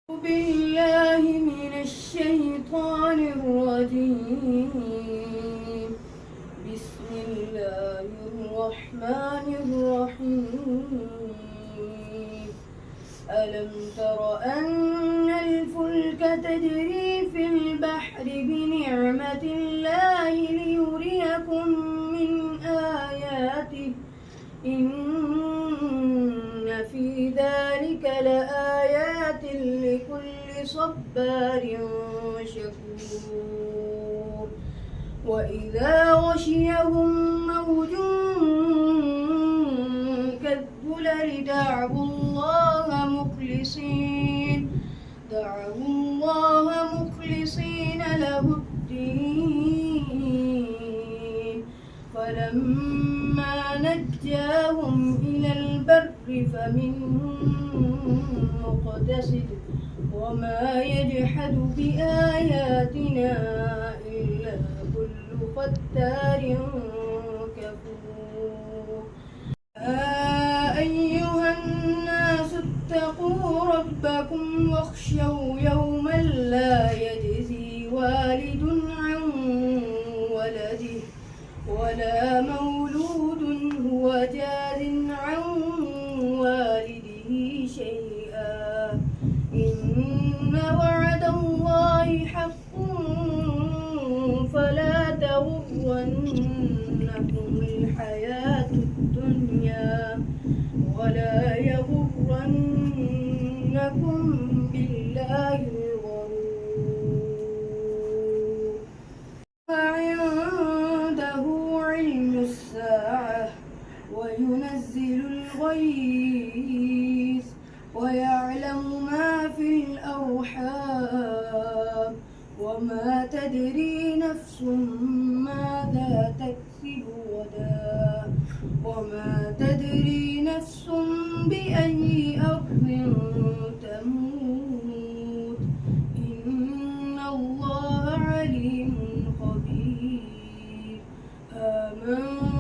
بالله من الشيطان الرجيم. بسم الله الرحمن الرحيم. ألم تر أن الفلك تجري في البحر بنعمة الله ليريكم من آياته إن في ذلك لآيات لكل صبار شكور. وإذا غشيهم موج كالظلل دعوا الله مخلصين له الدين فلما نجاهم إلى البر فمنهم مقتصد وما يجحد بآياتنا إلا كل ختار كفور. أيها الناس اتقوا ربكم واخشوا يوما لا يجزي والد عن ولده ولا مولود هو جاز عن والده شيئا إن وعد الله حق فلا تغرنكم الحياة الدنيا ولا يغرنكم بالله الغرور. عنده علم الساعة وينزل الغيث ويعلم ما في الأرحام وما تدري نفس ماذا تكسب غدا وما تدري نفس بأي أرض تموت إن الله عليم خبير. آمنت